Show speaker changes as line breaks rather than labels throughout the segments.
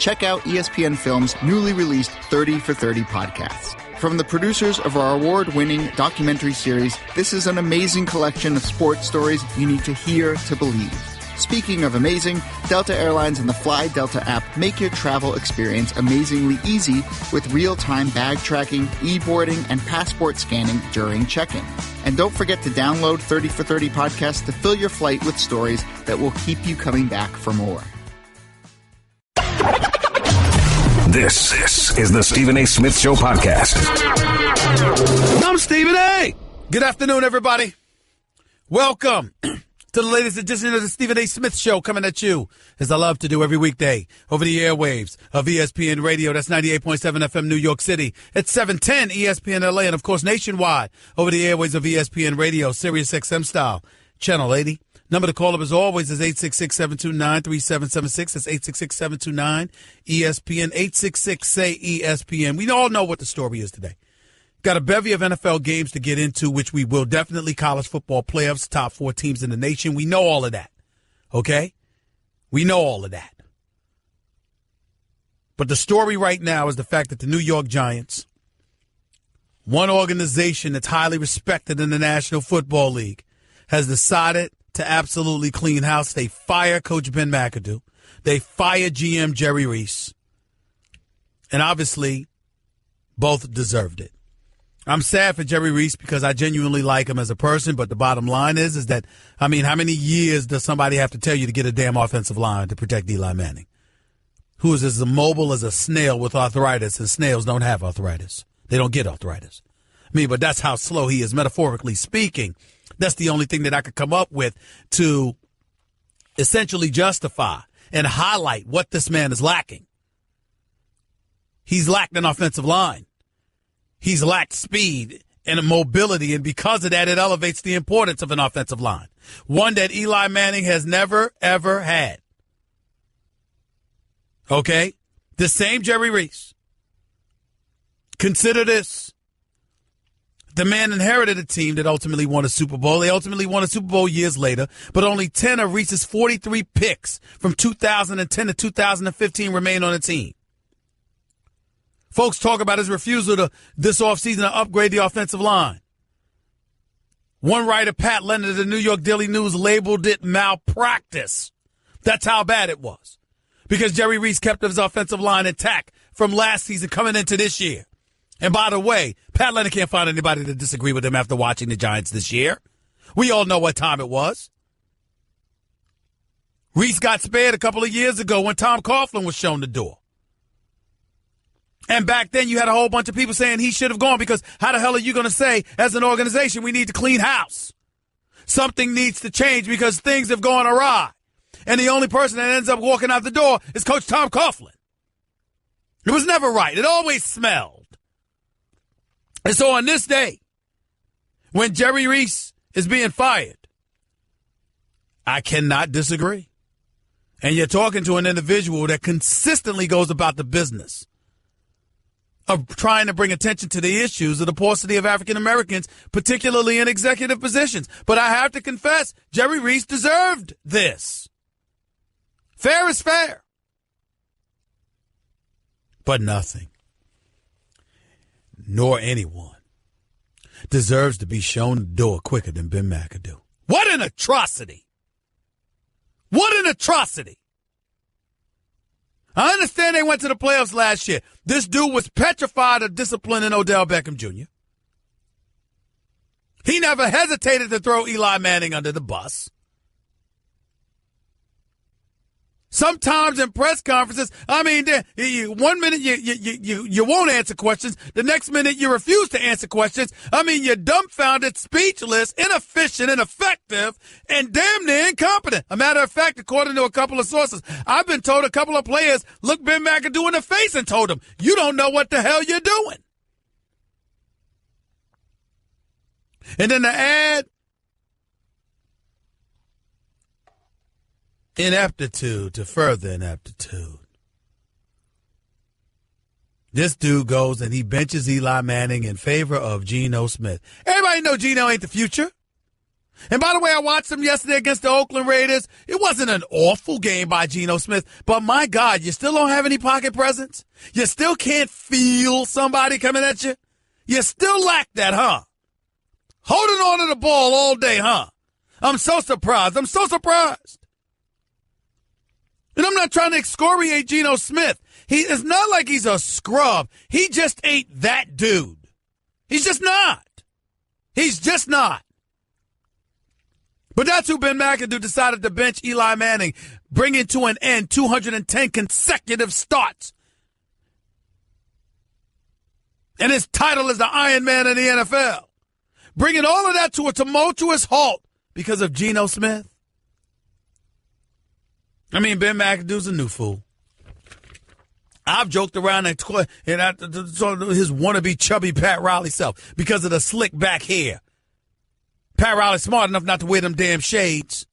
check out ESPN Film's newly released 30 for 30 podcast. From the producers of our award-winning documentary series, this is an amazing collection of sports stories you need to hear to believe. Speaking of amazing, Delta Airlines and the Fly Delta app make your travel experience amazingly easy with real-time bag tracking, e-boarding, and passport scanning during check-in. And don't forget to download 30 for 30 podcast to fill your flight with stories that will keep you coming back for more.
This is the Stephen A. Smith Show podcast.
I'm Stephen A. Good afternoon, everybody. Welcome to the latest edition of the Stephen A. Smith Show, coming at you, as I love to do every weekday, over the airwaves of ESPN Radio. That's 98.7 FM New York City. It's 710 ESPN LA, and of course nationwide over the airwaves of ESPN Radio, Sirius XM style, Channel 80. Number to call up as always is 866-729-3776. That's 866-729-ESPN, 866-SAY-ESPN. We all know what the story is today. Got a bevy of NFL games to get into, which we will definitely. College football playoffs, top 4 teams in the nation. We know all of that, okay? We know all of that. But the story right now is the fact that the New York Giants, one organization that's highly respected in the National Football League, has decided to absolutely clean house. They fire Coach Ben McAdoo. They fire GM Jerry Reese. And obviously, both deserved it. I'm sad for Jerry Reese because I genuinely like him as a person, but the bottom line is that, I mean, how many years does somebody have to tell you to get a damn offensive line to protect Eli Manning, who is as immobile as a snail with arthritis, and snails don't have arthritis. They don't get arthritis. I mean, but that's how slow he is, metaphorically speaking. That's the only thing that I could come up with to essentially justify and highlight what this man is lacking. He's lacked an offensive line. He's lacked speed and mobility, and because of that, it elevates the importance of an offensive line, one that Eli Manning has never, ever had. Okay? The same Jerry Reese. Consider this. The man inherited a team that ultimately won a Super Bowl. They ultimately won a Super Bowl years later, but only 10 of Reese's 43 picks from 2010 to 2015 remain on the team. Folks talk about his refusal to this offseason to upgrade the offensive line. One writer, Pat Leonard of the New York Daily News, labeled it malpractice. That's how bad it was. Because Jerry Reese kept his offensive line intact from last season coming into this year. And by the way, Pat Leonard can't find anybody to disagree with him after watching the Giants this year. We all know what time it was. Reese got spared a couple of years ago when Tom Coughlin was shown the door. And back then you had a whole bunch of people saying he should have gone, because how the hell are you going to say, as an organization, we need to clean house? Something needs to change because things have gone awry. And the only person that ends up walking out the door is Coach Tom Coughlin. It was never right. It always smelled. And so on this day, when Jerry Reese is being fired, I cannot disagree. And you're talking to an individual that consistently goes about the business of trying to bring attention to the issues of the paucity of African Americans, particularly in executive positions. But I have to confess, Jerry Reese deserved this. Fair is fair. But nothing, nor anyone, deserves to be shown the door quicker than Ben McAdoo. What an atrocity. What an atrocity. I understand they went to the playoffs last year. This dude was petrified of disciplining Odell Beckham Jr. He never hesitated to throw Eli Manning under the bus. Sometimes in press conferences, I mean, one minute you won't answer questions. The next minute you refuse to answer questions. I mean, you're dumbfounded, speechless, inefficient, ineffective, and damn near incompetent. A matter of fact, according to a couple of sources, I've been told a couple of players looked Ben McAdoo in the face and told him, you don't know what the hell you're doing. And then to add ineptitude to further ineptitude, this dude goes and he benches Eli Manning in favor of Geno Smith. Everybody know Geno ain't the future. And by the way, I watched them yesterday against the Oakland Raiders. It wasn't an awful game by Geno Smith, but my God, you still don't have any pocket presence? You still can't feel somebody coming at you? You still lack that, huh? Holding on to the ball all day, huh? I'm so surprised. I'm so surprised. And I'm not trying to excoriate Geno Smith. It's not like he's a scrub. He just ain't that dude. He's just not. He's just not. But that's who Ben McAdoo decided to bench Eli Manning, bringing to an end 210 consecutive starts. And his title is the Iron Man of the NFL. Bringing all of that to a tumultuous halt because of Geno Smith. I mean, Ben McAdoo's a new fool. I've joked around his wannabe chubby Pat Riley self because of the slick back hair. Pat Riley's smart enough not to wear them damn shades.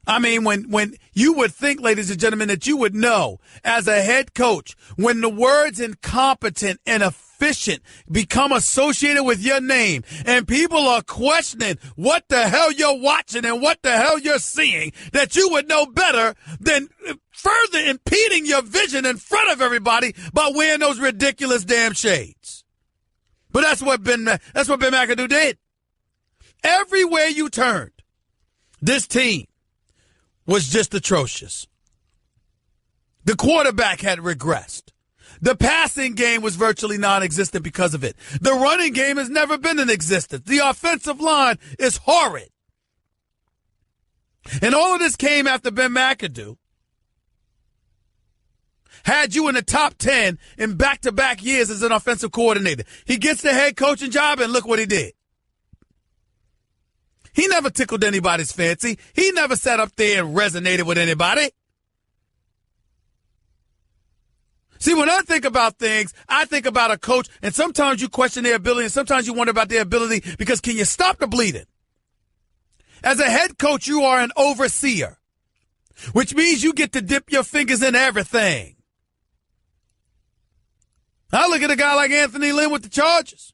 I mean, when you would think, ladies and gentlemen, that you would know as a head coach, when the words incompetent and efficient become associated with your name and people are questioning what the hell you're watching and what the hell you're seeing, that you would know better than further impeding your vision in front of everybody by wearing those ridiculous damn shades. But that's what Ben McAdoo did. Everywhere you turned, this team was just atrocious. The quarterback had regressed. The passing game was virtually non-existent because of it. The running game has never been in existence. The offensive line is horrid. And all of this came after Ben McAdoo had you in the top 10 in back-to-back years as an offensive coordinator. He gets the head coaching job, and look what he did. He never tickled anybody's fancy. He never sat up there and resonated with anybody. See, when I think about things, I think about a coach, and sometimes you question their ability, and sometimes you wonder about their ability because can you stop the bleeding? As a head coach, you are an overseer, which means you get to dip your fingers in everything. I look at a guy like Anthony Lynn with the Chargers,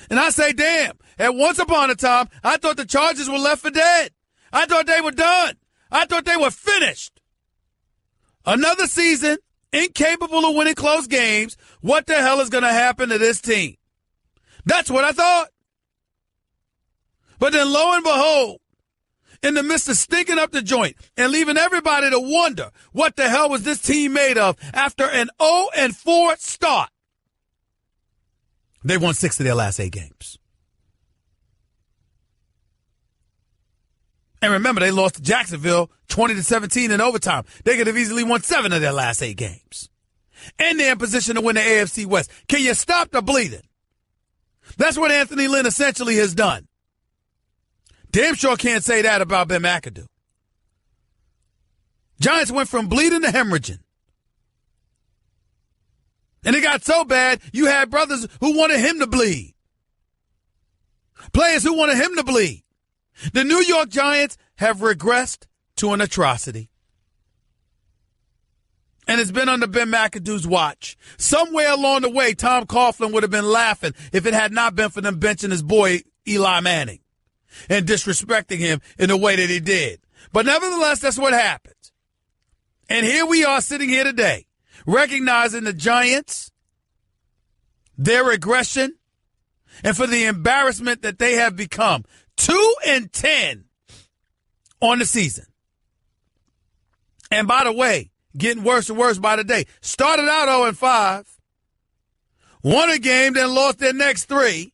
and I say, damn, at once upon a time, I thought the Chargers were left for dead. I thought they were done. I thought they were finished. Another season, incapable of winning close games. What the hell is going to happen to this team? That's what I thought. But then lo and behold, in the midst of stinking up the joint and leaving everybody to wonder what the hell was this team made of after an 0-4 start, they won 6 of their last 8 games. And remember, they lost to Jacksonville 20-17 in overtime. They could have easily won 7 of their last 8 games. And they're in position to win the AFC West. Can you stop the bleeding? That's what Anthony Lynn essentially has done. Damn sure can't say that about Ben McAdoo. Giants went from bleeding to hemorrhaging. And it got so bad, you had brothers who wanted him to bleed. Players who wanted him to bleed. The New York Giants have regressed to an atrocity. And it's been under Ben McAdoo's watch. Somewhere along the way, Tom Coughlin would have been laughing if it had not been for them benching his boy Eli Manning and disrespecting him in the way that he did. But nevertheless, that's what happened. And here we are sitting here today, recognizing the Giants, their regression, and for the embarrassment that they have become. 2-10 on the season. And by the way, getting worse and worse by the day. Started out 0-5, won a game, then lost their next 3,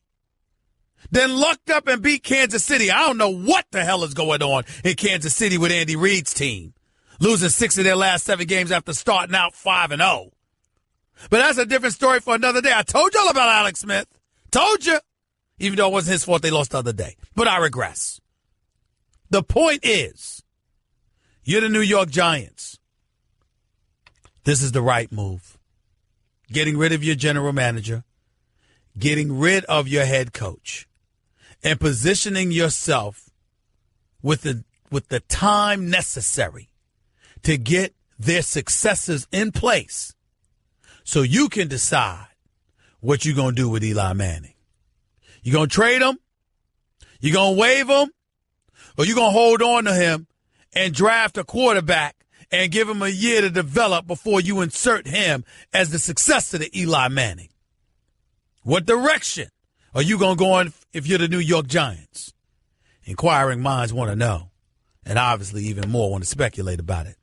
then lucked up and beat Kansas City. I don't know what the hell is going on in Kansas City with Andy Reid's team, losing 6 of their last 7 games after starting out 5-0. But that's a different story for another day. I told y'all about Alex Smith. Told you. Even though it wasn't his fault they lost the other day. But I regress. The point is, you're the New York Giants. This is the right move. Getting rid of your general manager, getting rid of your head coach, and positioning yourself with the time necessary to get their successors in place so you can decide what you're going to do with Eli Manning. You going to trade him? You going to waive him, or you going to hold on to him and draft a quarterback and give him a year to develop before you insert him as the successor to Eli Manning? What direction are you going to go in if you're the New York Giants? Inquiring minds want to know, and obviously even more want to speculate about it.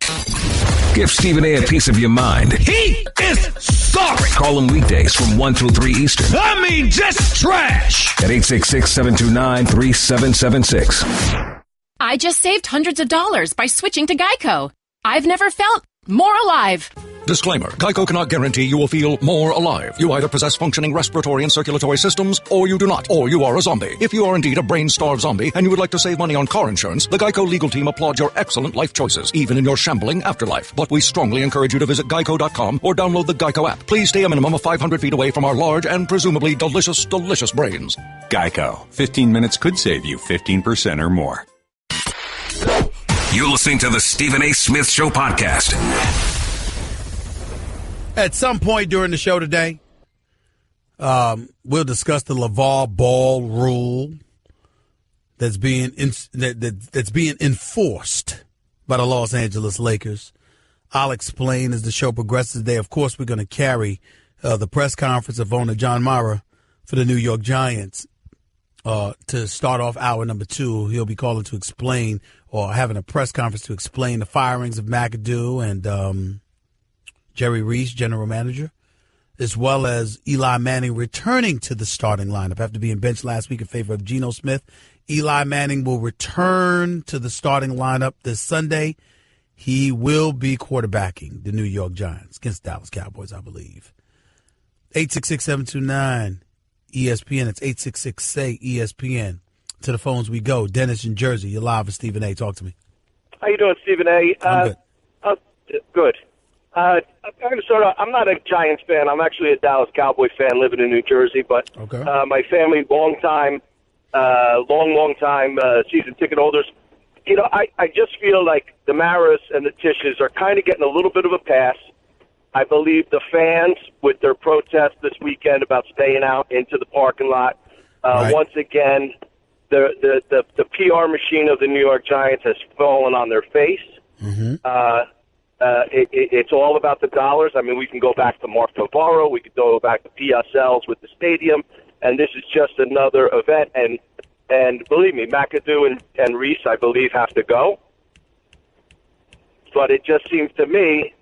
Give Stephen A. piece of your mind.
He is sorry.
Call him weekdays from 1 till 3 Eastern.
I mean, just trash.
At 866-729-3776.
I just saved hundreds of dollars by switching to Geico. I've never felt more alive.
Disclaimer. Geico cannot guarantee you will feel more alive. You either possess functioning respiratory and circulatory systems, or you do not, or you are a zombie. If you are indeed a brain-starved zombie and you would like to save money on car insurance, the Geico legal team applauds your excellent life choices, even in your shambling afterlife. But we strongly encourage you to visit geico.com or download the Geico app. Please stay a minimum of 500 feet away from our large and presumably delicious, delicious brains.
Geico. 15 minutes could save you 15% or more.
You're listening to the Stephen A. Smith Show podcast.
At some point during the show today, we'll discuss the LeVar Ball rule that's being that's being enforced by the Los Angeles Lakers. I'll explain as the show progresses today. Of course, we're going to carry the press conference of owner John Mara for the New York Giants to start off hour number 2. He'll be calling to explain or having a press conference to explain the firings of McAdoo and Jerry Reese, general manager, as well as Eli Manning returning to the starting lineup after being benched last week in favor of Geno Smith. Eli Manning will return to the starting lineup this Sunday. He will be quarterbacking the New York Giants against Dallas Cowboys, I believe. 866-729-ESPN. It's 866-SAY-ESPN. To the phones we go. Dennis in Jersey, you're live with Stephen A. Talk to me.
How you doing, Stephen A?
I'm good.
Good. I'm going to start off. I'm not a Giants fan. I'm actually a Dallas Cowboy fan living in New Jersey. But
okay.
My family, long time season ticket holders. You know, I just feel like the Maras and the Tishes are kind of getting a little bit of a pass. I believe the fans, with their protest this weekend about staying out into the parking lot,
Right.
once again, the PR machine of the New York Giants has fallen on their face.
Mm-hmm.
It's all about the dollars. I mean, we can go back to Mark Navarro. We could go back to PSLs with the stadium. And this is just another event. And believe me, McAdoo and Reese, I believe, have to go. But it just seems to me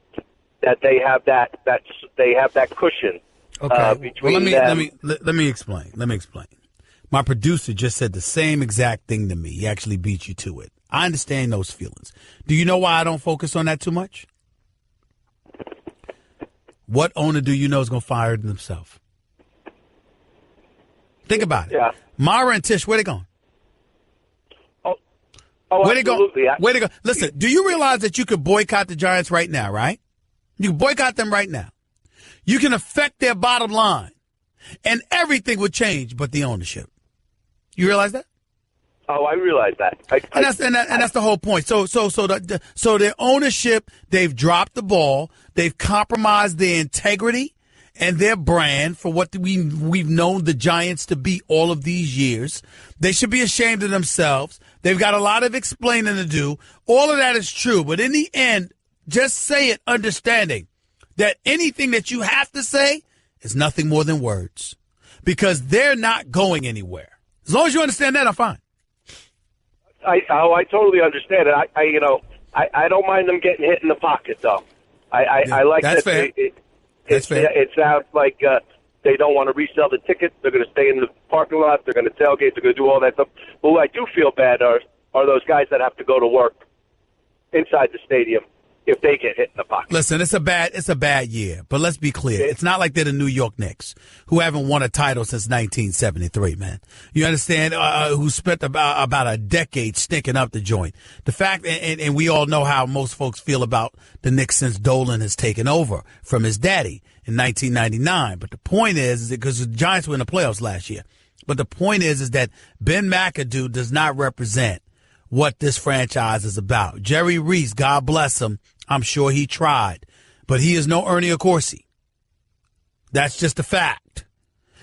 that they have that cushion.
Okay.
Between
let me explain. My producer just said the same exact thing to me. He actually beat you to it. I understand those feelings. Do you know why I don't focus on that too much? What owner do you know is going to fire themselves? Think about it.
Yeah.
Mara and Tish, where they going?
Oh,
where
absolutely.
they go? Where they go? Listen, do you realize that you could boycott the Giants right now, right? You can boycott them right now. You can affect their bottom line, and everything would change but the ownership. You realize that?
Oh, I realize that.
And that's the whole point. So their ownership, they've dropped the ball. They've compromised their integrity and their brand for what we've known the Giants to be all of these years. They should be ashamed of themselves. They've got a lot of explaining to do. All of that is true. But in the end, just say it understanding that anything that you have to say is nothing more than words, because they're not going anywhere. As long as you understand that, I'm fine.
I totally understand it. I don't mind them getting hit in the pocket, though. I like
that's
that.
Fair.
That's fair. It sounds like they don't want to resell the tickets. They're going to stay in the parking lot. They're going to tailgate. They're going to do all that stuff. But what I do feel bad are those guys that have to go to work inside the stadium if they get hit in the pocket.
Listen, it's a bad year, but let's be clear. It's not like they're the New York Knicks, who haven't won a title since 1973, man. You understand? Who spent about a decade stinking up the joint. The fact, and we all know how most folks feel about the Knicks since Dolan has taken over from his daddy in 1999. But the point is because the Giants were in the playoffs last year. But the point is that Ben McAdoo does not represent what this franchise is about. Jerry Reese, God bless him, I'm sure he tried, but he is no Ernie Accorsi. That's just a fact.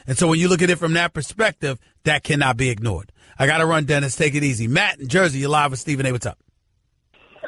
And so when you look at it from that perspective, that cannot be ignored. I got to run, Dennis. Take it easy. Matt in Jersey, you're live with Stephen A. What's up?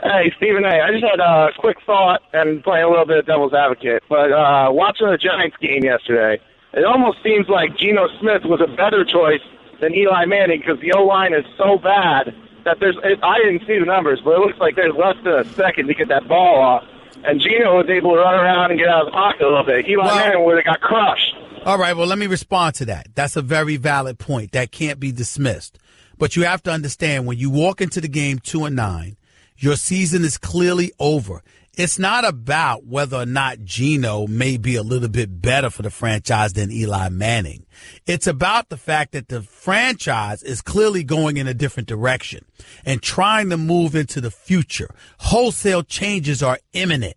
Hey, Stephen A. I just had a quick thought and playing a little bit of devil's advocate. But watching the Giants game yesterday, it almost seems like Geno Smith was a better choice than Eli Manning because the O-line is so bad that I didn't see the numbers, but it looks like there's less than a second to get that ball off. And Geno was able to run around and get out of the pocket a little bit. Eli Manning would have got crushed.
All right, well, let me respond to that. That's a very valid point. That can't be dismissed. But you have to understand, when you walk into the game 2-9, your season is clearly over. It's not about whether or not Geno may be a little bit better for the franchise than Eli Manning. It's about the fact that the franchise is clearly going in a different direction and trying to move into the future. Wholesale changes are imminent.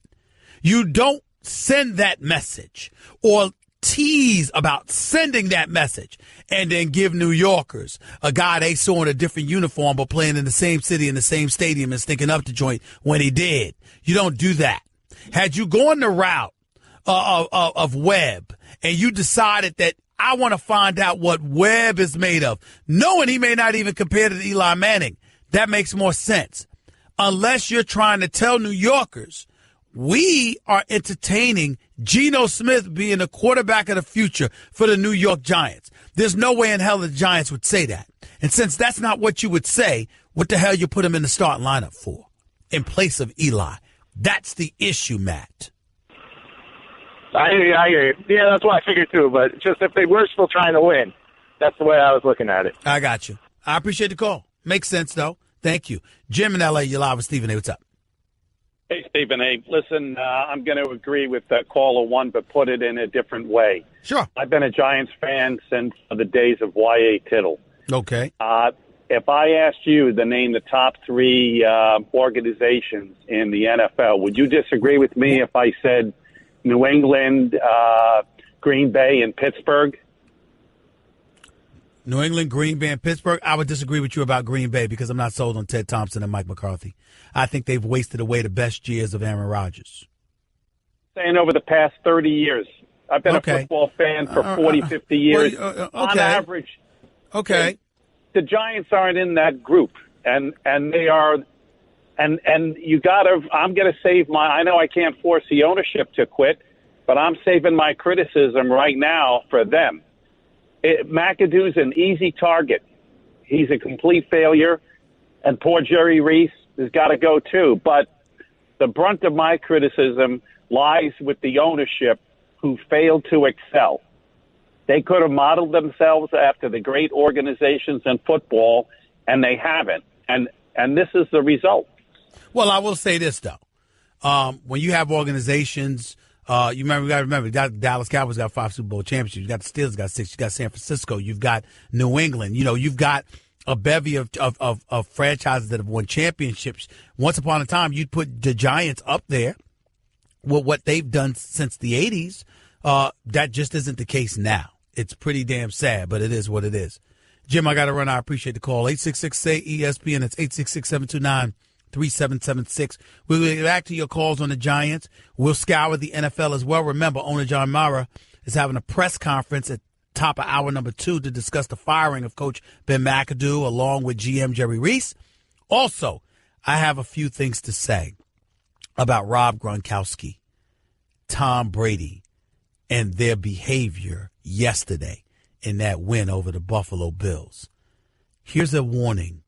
You don't send that message or tease about sending that message and then give New Yorkers a guy they saw in a different uniform but playing in the same city in the same stadium and stinking up the joint when he did. You don't do that. Had you gone the route of Webb and you decided that I want to find out what Webb is made of, knowing he may not even compare to Eli Manning, that makes more sense. Unless you're trying to tell New Yorkers we are entertaining Geno Smith being the quarterback of the future for the New York Giants. There's no way in hell the Giants would say that. And since that's not what you would say, what the hell you put him in the starting lineup for in place of Eli? That's the issue, Matt.
I hear you. Yeah, that's what I figured too. But just if they were still trying to win, that's the way I was looking at it.
I got you. I appreciate the call. Makes sense, though. Thank you. Jim in L.A., you're live with Stephen A. What's up?
Hey, Stephen A. Listen, I'm going to agree with caller one, but put it in a different way.
Sure.
I've been a Giants fan since the days of Y.A. Tittle.
Okay.
If I asked you to name the top three organizations in the NFL, would you disagree with me if I said New England, Green Bay, and Pittsburgh?
New England, Green Bay, and Pittsburgh. I would disagree with you about Green Bay because I'm not sold on Ted Thompson and Mike McCarthy. I think they've wasted away the best years of Aaron Rodgers.
Saying over the past 30 years. I've been a football fan for 40, 50 years. On average.
Okay.
The Giants aren't in that group, and they are, and you gotta. I'm gonna save my. I know I can't force the ownership to quit, but I'm saving my criticism right now for them. McAdoo's an easy target. He's a complete failure, and poor Jerry Reese has got to go too. But the brunt of my criticism lies with the ownership, who failed to excel. They could have modeled themselves after the great organizations in football, and they haven't. And this is the result.
Well, I will say this, though. When you have organizations, you got to remember, Dallas Cowboys got 5 Super Bowl championships. You got the Steelers got 6. You got San Francisco. You've got New England. You've got a bevy of franchises that have won championships. Once upon a time, you'd put the Giants up there with what they've done since the 80s. That just isn't the case now. It's pretty damn sad, but it is what it is. Jim, I got to run. I appreciate the call. 866-SAY-ESPN. It's 866-729-3776. We'll get back to your calls on the Giants. We'll scour the NFL as well. Remember, owner John Mara is having a press conference at top of hour number 2 to discuss the firing of Coach Ben McAdoo along with GM Jerry Reese. Also, I have a few things to say about Rob Gronkowski, Tom Brady, and their behavior yesterday in that win over the Buffalo Bills. Here's a warning.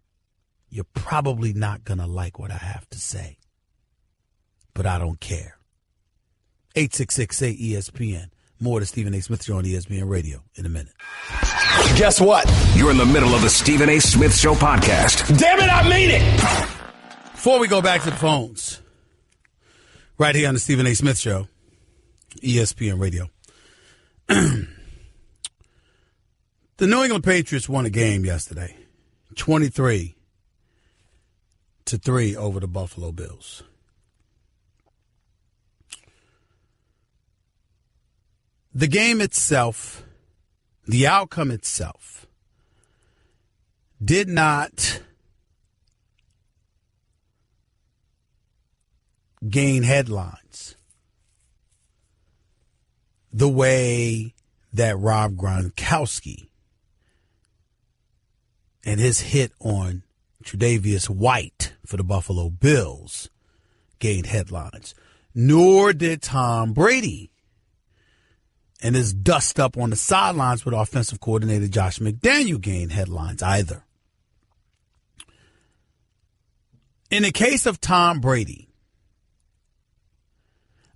You're probably not going to like what I have to say, but I don't care. 866-8-ESPN. More to Stephen A. Smith Show on ESPN Radio in a minute.
Guess what?
You're in the middle of the Stephen A. Smith Show podcast.
Damn it, I mean it!
Before we go back to the phones, right here on the Stephen A. Smith Show, ESPN Radio. The New England Patriots won a game yesterday, 23-3 over the Buffalo Bills. The game itself, the outcome itself, did not gain headlines the way that Rob Gronkowski and his hit on Tre'Davious White for the Buffalo Bills gained headlines. Nor did Tom Brady and his dust up on the sidelines with offensive coordinator Josh McDaniel gain headlines either. In the case of Tom Brady,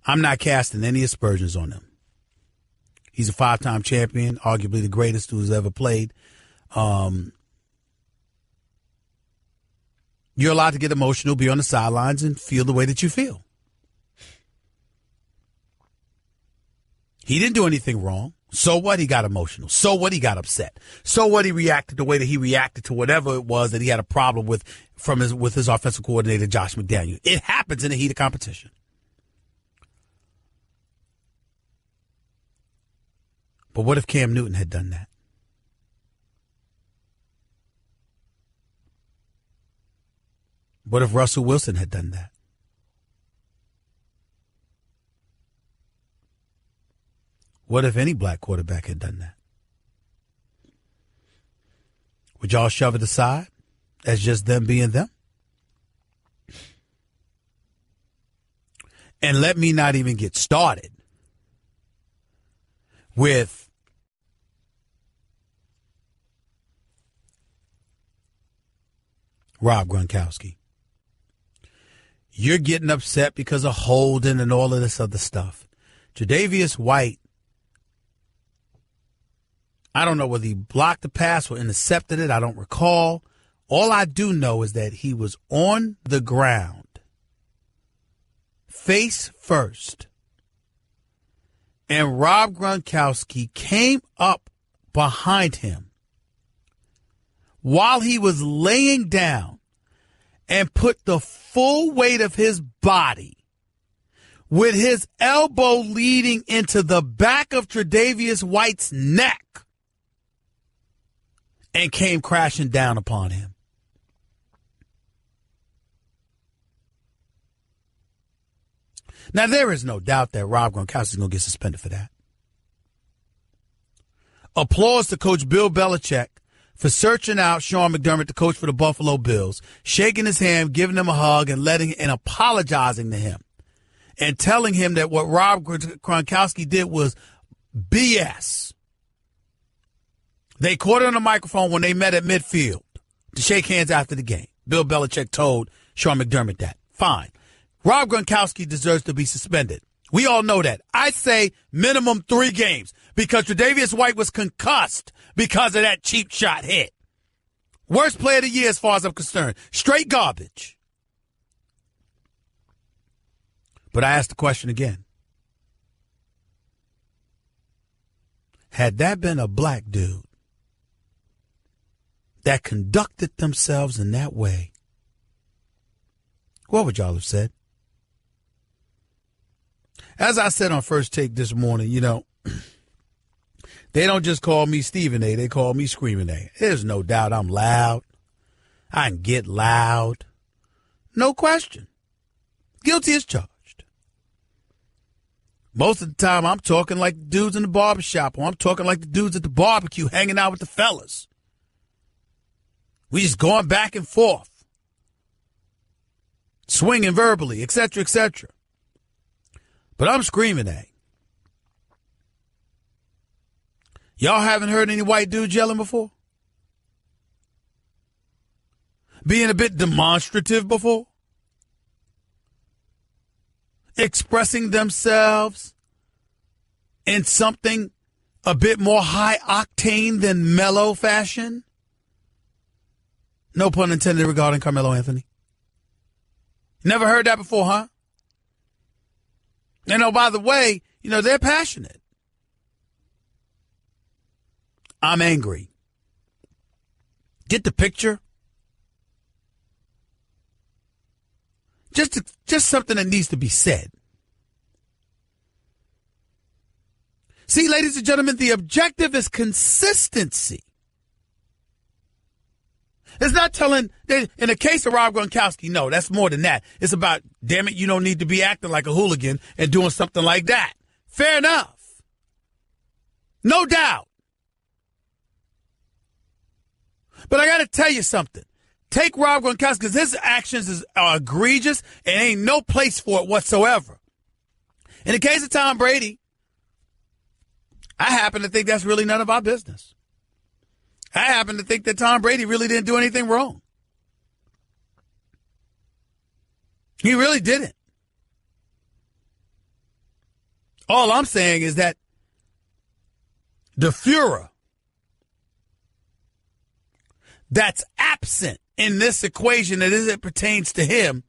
I'm not casting any aspersions on him. He's a 5-time champion, arguably the greatest who's ever played. You're allowed to get emotional, be on the sidelines, and feel the way that you feel. He didn't do anything wrong. So what? He got emotional. So what? He got upset. So what? He reacted the way that he reacted to whatever it was that he had a problem with with his offensive coordinator, Josh McDaniel. It happens in the heat of competition. But what if Cam Newton had done that? What if Russell Wilson had done that? What if any black quarterback had done that? Would y'all shove it aside as just them being them? And let me not even get started with Rob Gronkowski. You're getting upset because of holding and all of this other stuff. Tre'Davious White, I don't know whether he blocked the pass or intercepted it. I don't recall. All I do know is that he was on the ground, face first, and Rob Gronkowski came up behind him while he was laying down and put the full weight of his body with his elbow leading into the back of Tre'Davious White's neck and came crashing down upon him. Now, there is no doubt that Rob Gronkowski is going to get suspended for that. Applause to Coach Bill Belichick for searching out Sean McDermott, the coach for the Buffalo Bills, shaking his hand, giving him a hug, and apologizing to him, and telling him that what Rob Gronkowski did was BS. They caught it on the microphone when they met at midfield to shake hands after the game. Bill Belichick told Sean McDermott that. Fine. Rob Gronkowski deserves to be suspended. We all know that. I say minimum 3 games because Tre'Davious White was concussed because of that cheap shot hit. Worst player of the year as far as I'm concerned. Straight garbage. But I ask the question again. Had that been a black dude that conducted themselves in that way, what would y'all have said? As I said on First Take this morning, they don't just call me Stephen A. They call me Screaming A. There's no doubt I'm loud. I can get loud. No question. Guilty as charged. Most of the time I'm talking like the dudes in the barbershop, or I'm talking like the dudes at the barbecue hanging out with the fellas. We just going back and forth, swinging verbally, etc., etc. But I'm Screaming A. Y'all haven't heard any white dudes yelling before? Being a bit demonstrative before? Expressing themselves in something a bit more high octane than mellow fashion? No pun intended regarding Carmelo Anthony. Never heard that before, huh? And oh, by the way, they're passionate. I'm angry. Get the picture? Just something that needs to be said. See, ladies and gentlemen, the objective is consistency. It's not telling, in the case of Rob Gronkowski, no, that's more than that. It's about, damn it, you don't need to be acting like a hooligan and doing something like that. Fair enough. No doubt. But I got to tell you something. Take Rob Gronkowski, because his actions are egregious and ain't no place for it whatsoever. In the case of Tom Brady, I happen to think that's really none of our business. I happen to think that Tom Brady really didn't do anything wrong. He really didn't. All I'm saying is that the furor that's absent in this equation that as it pertains to him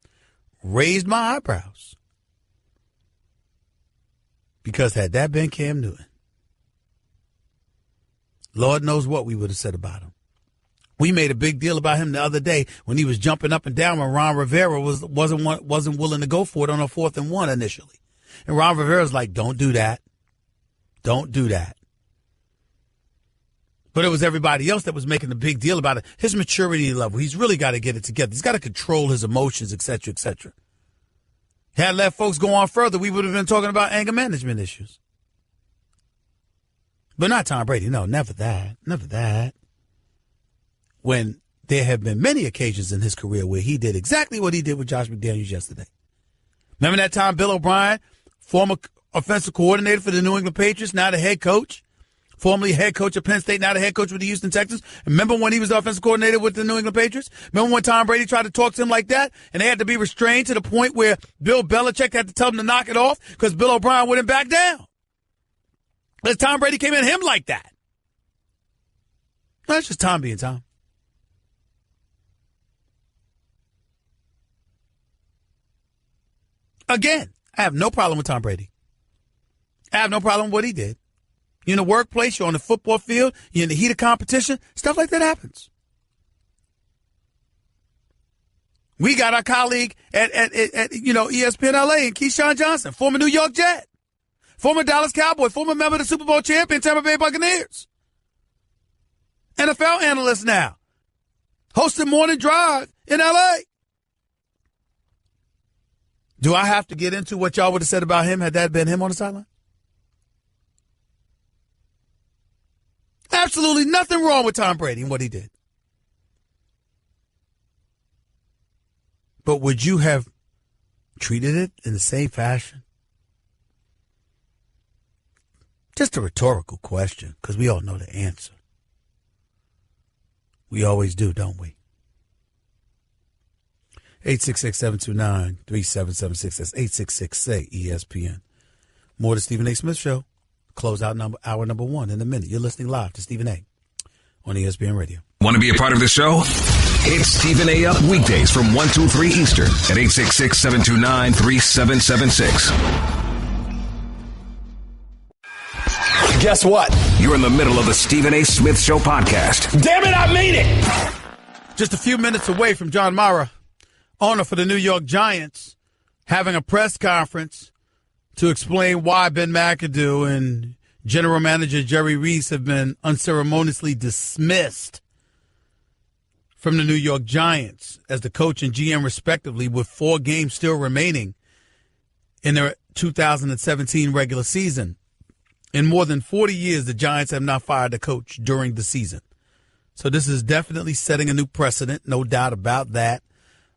raised my eyebrows. Because had that been Cam Newton, Lord knows what we would have said about him. We made a big deal about him the other day when he was jumping up and down when Ron Rivera wasn't willing to go for it on a 4th and 1 initially. And Ron Rivera's like, don't do that. Don't do that. But it was everybody else that was making a big deal about it. His maturity level, he's really got to get it together. He's got to control his emotions, et cetera, et cetera. Had let folks go on further, we would have been talking about anger management issues. But not Tom Brady. No, never that. Never that. When there have been many occasions in his career where he did exactly what he did with Josh McDaniels yesterday. Remember that time Bill O'Brien, former offensive coordinator for the New England Patriots, now the head coach? Formerly head coach of Penn State, now the head coach with the Houston Texans. Remember when he was the offensive coordinator with the New England Patriots? Remember when Tom Brady tried to talk to him like that and they had to be restrained to the point where Bill Belichick had to tell him to knock it off because Bill O'Brien wouldn't back down? Because Tom Brady came at him like that. That's just Tom being Tom. Again, I have no problem with Tom Brady. I have no problem with what he did. You're in the workplace, you're on the football field, you're in the heat of competition. Stuff like that happens. We got our colleague at ESPN LA and Keyshawn Johnson, former New York Jet, former Dallas Cowboy, former member of the Super Bowl champion Tampa Bay Buccaneers. NFL analyst now. Hosted Morning Drive in LA. Do I have to get into what y'all would have said about him had that been him on the sideline? Absolutely nothing wrong with Tom Brady and what he did. But would you have treated it in the same fashion? Just a rhetorical question, because we all know the answer. We always do, don't we? 866-729-3776. That's 866-SAY-ESPN. More to Stephen A. Smith Show. Close out hour number 1 in a minute. You're listening live to Stephen A. on ESPN Radio.
Want to be a part of the show? Hit Stephen A. up weekdays from 1 to 3 Eastern at 866-729-3776.
Guess what?
You're in the middle of the Stephen A. Smith Show podcast.
Damn it, I mean it!
Just a few minutes away from John Mara, owner for the New York Giants, having a press conference to explain why Ben McAdoo and general manager Jerry Reese have been unceremoniously dismissed from the New York Giants as the coach and GM respectively, with 4 games still remaining in their 2017 regular season. In more than 40 years, the Giants have not fired a coach during the season. So this is definitely setting a new precedent, no doubt about that.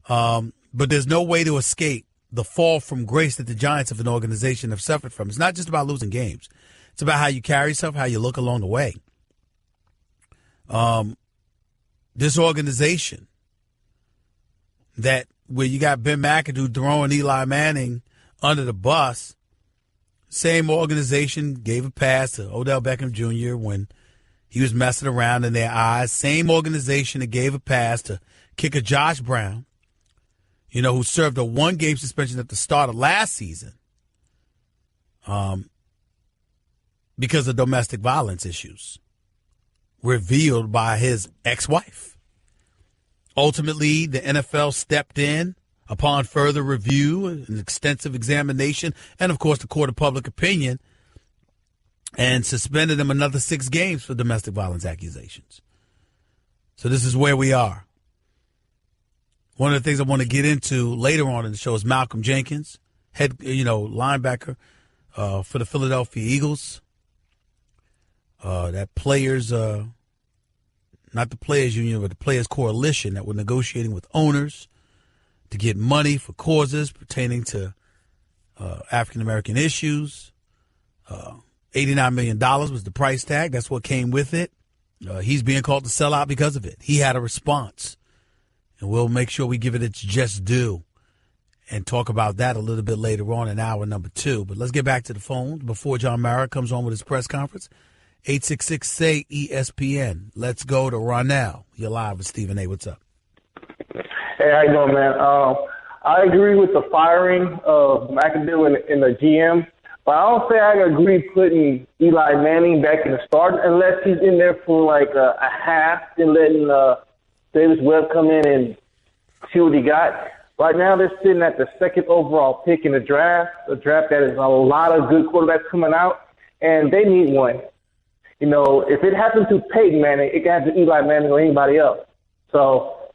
But there's no way to escape the fall from grace that the Giants of an organization have suffered from. It's not just about losing games. It's about how you carry yourself, how you look along the way. This organization that where you got Ben McAdoo throwing Eli Manning under the bus, same organization gave a pass to Odell Beckham Jr. when he was messing around in their eyes. Same organization that gave a pass to kicker Josh Brown, who served a 1-game suspension at the start of last season because of domestic violence issues revealed by his ex-wife. Ultimately, the NFL stepped in upon further review, an extensive examination, and, of course, the court of public opinion, and suspended him another 6 games for domestic violence accusations. So this is where we are. One of the things I want to get into later on in the show is Malcolm Jenkins, linebacker for the Philadelphia Eagles. That player's not the players union, but the players coalition that were negotiating with owners to get money for causes pertaining to African-American issues. $89 million was the price tag. That's what came with it. He's being called to sell out because of it. He had a response, and we'll make sure we give it its just due and talk about that a little bit later on in hour number 2. But let's get back to the phone before John Mara comes on with his press conference. 866-SAY-ESPN. Let's go to Ronell. You're live with Stephen A. What's up?
Hey, how you doing, man? I agree with the firing of McAdoo and the GM, but I don't say I agree putting Eli Manning back in the start unless he's in there for like a half and letting Davis Webb come in and see what he got. Right now, they're sitting at the second overall pick in the draft, a draft that is a lot of good quarterbacks coming out, and they need one. You know, if it happened to Peyton Manning, it could happen to Eli Manning or anybody else. So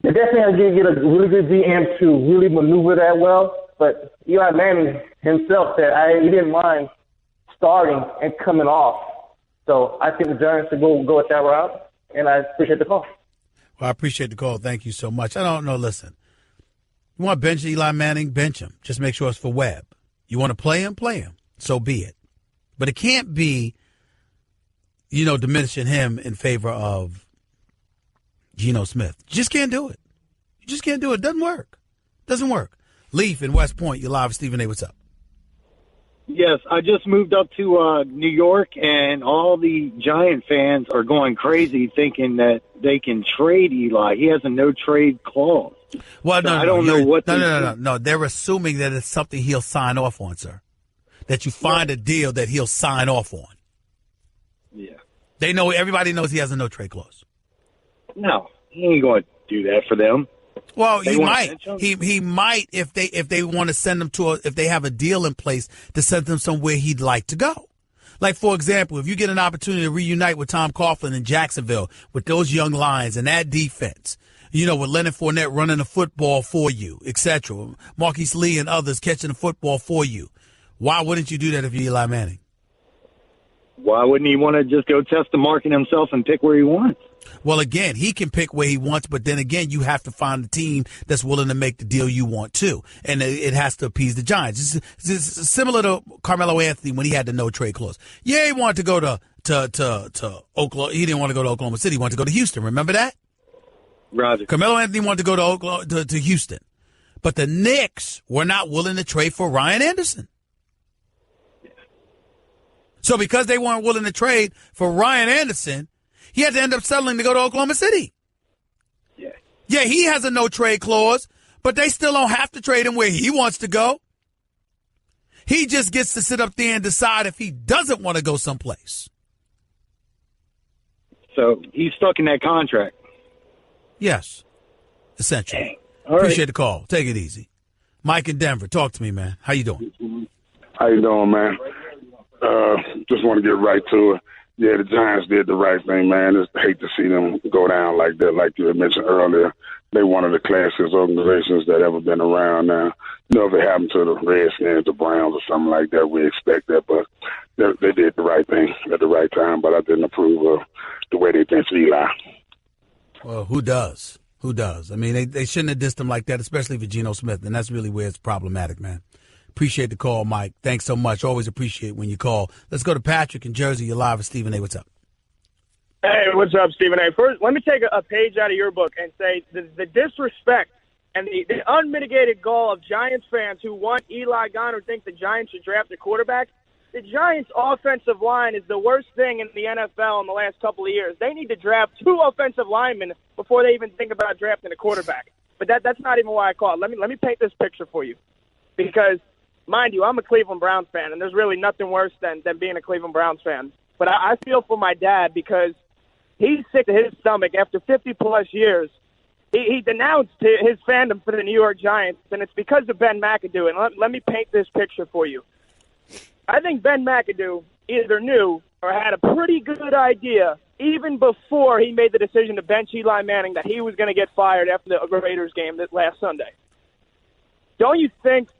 they definitely have to get a really good GM to really maneuver that well. But Eli Manning himself said he didn't mind starting and coming off. So I think the Giants should go with that route, and I appreciate the call.
Well, I appreciate the call. Thank you so much. I don't know. Listen. You want to bench Eli Manning? Bench him. Just make sure it's for Webb. You want to play him? Play him. So be it. But it can't be, diminishing him in favor of Geno Smith. You just can't do it. You just can't do it. It doesn't work. Doesn't work. Leaf in West Point, you're live with Stephen A. What's up?
Yes, I just moved up to New York, and all the Giant fans are going crazy thinking that they can trade Eli. He has a no-trade clause.
Well,
so I don't know what.
No. They're assuming that it's something he'll sign off on, sir. That you find a deal that he'll sign off on.
Yeah.
They know. Everybody knows he has a no-trade clause.
No, he ain't going to do that for them.
Well, he might. He might if they want to send him if they have a deal in place to send him somewhere he'd like to go. Like, for example, if you get an opportunity to reunite with Tom Coughlin in Jacksonville with those young Lions and that defense, with Leonard Fournette running the football for you, etc., Marquise Lee and others catching the football for you, why wouldn't you do that if you're Eli Manning?
Why wouldn't he want to just go test the market himself and pick where he wants?
Well, again, he can pick where he wants, but then again, you have to find a team that's willing to make the deal you want too, and it has to appease the Giants. It's similar to Carmelo Anthony when he had the no-trade clause. Yeah, he wanted to go to Oklahoma. He didn't want to go to Oklahoma City. He wanted to go to Houston. Remember that?
Roger.
Carmelo Anthony wanted to go to Oklahoma to Houston, but the Knicks were not willing to trade for Ryan Anderson. So because they weren't willing to trade for Ryan Anderson, he had to end up settling to go to Oklahoma City. Yeah, he has a no-trade clause, but they still don't have to trade him where he wants to go. He just gets to sit up there and decide if he doesn't want to go someplace.
So he's stuck in that contract.
Yes, essentially.
All
Appreciate
right.
the call. Take it easy. Mike in Denver, talk to me, man. How you doing?
How you doing, man? Just want to get right to it. Yeah, the Giants did the right thing, man. Just hate to see them go down like that, like you had mentioned earlier. They're one of the classiest organizations that ever been around now. If it happened to the Redskins, the Browns, or something like that, we expect that. But they did the right thing at the right time, but I didn't approve of the way they benched Eli.
Well, who does? Who does? I mean, they shouldn't have dissed him like that, especially for Geno Smith, and that's really where it's problematic, man. Appreciate the call, Mike. Thanks so much. Always appreciate when you call. Let's go to Patrick in Jersey. You're live with Stephen A. What's up?
Hey, what's up, Stephen A? First, let me take a page out of your book and say the disrespect and the unmitigated gall of Giants fans who want Eli gone or think the Giants should draft a quarterback. The Giants' offensive line is the worst thing in the NFL in the last couple of years. They need to draft 2 offensive linemen before they even think about drafting a quarterback. But that's not even why I called. Let me paint this picture for you, because mind you, I'm a Cleveland Browns fan, and there's really nothing worse than being a Cleveland Browns fan. But I feel for my dad because he's sick to his stomach after 50-plus years. He denounced his fandom for the New York Giants, and it's because of Ben McAdoo. And let me paint this picture for you. I think Ben McAdoo either knew or had a pretty good idea even before he made the decision to bench Eli Manning that he was going to get fired after the Raiders game last Sunday. Don't you think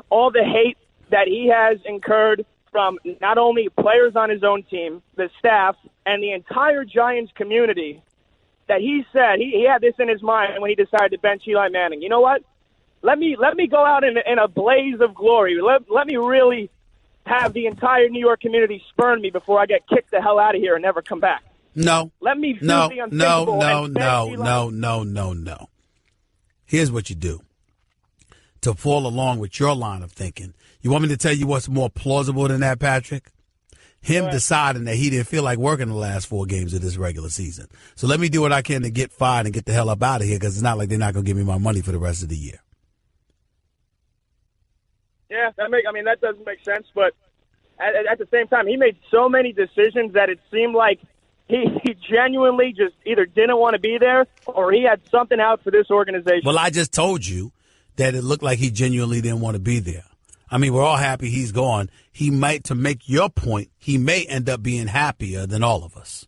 all the hate that he has incurred from not only players on his own team, the staff, and the entire Giants community that he said he had this in his mind when he decided to bench Eli Manning. You know what? Let me go out in a blaze of glory. Let me really have the entire New York community spurn me before I get kicked the hell out of here and never come back.
No.
Let me do the unthinkable.
No. Here's what you do. To fall along with your line of thinking, you want me to tell you what's more plausible than that, Patrick? Him deciding that he didn't feel like working the last 4 games of this regular season. So let me do what I can to get fired and get the hell up out of here, because it's not like they're not going to give me my money for the rest of the year.
Yeah, that doesn't make sense. But at the same time, he made so many decisions that it seemed like he genuinely just either didn't want to be there or he had something out for this organization.
Well, I just told you that it looked like he genuinely didn't want to be there. I mean, we're all happy he's gone. He might, to make your point, he may end up being happier than all of us.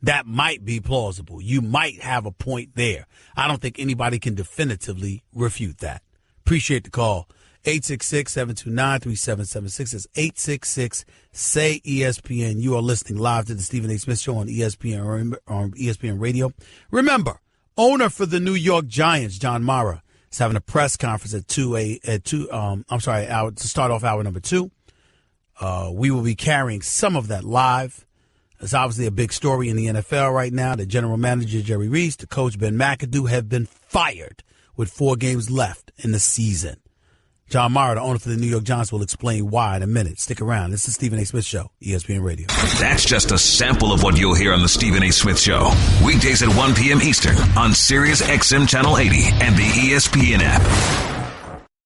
That might be plausible. You might have a point there. I don't think anybody can definitively refute that. Appreciate the call. 866-729-3776. It's 866-SAY-ESPN. You are listening live to the Stephen A. Smith Show on ESPN Radio. Remember, owner for the New York Giants, John Mara, is having a press conference to start off hour number 2. We will be carrying some of that live. It's obviously a big story in the NFL right now. The general manager, Jerry Reese, the coach, Ben McAdoo, have been fired with 4 games left in the season. John Mara, the owner for the New York Giants, will explain why in a minute. Stick around. This is Stephen A. Smith Show, ESPN Radio.
That's just a sample of what you'll hear on the Stephen A. Smith Show. Weekdays at 1 p.m. Eastern on Sirius XM Channel 80 and the ESPN app.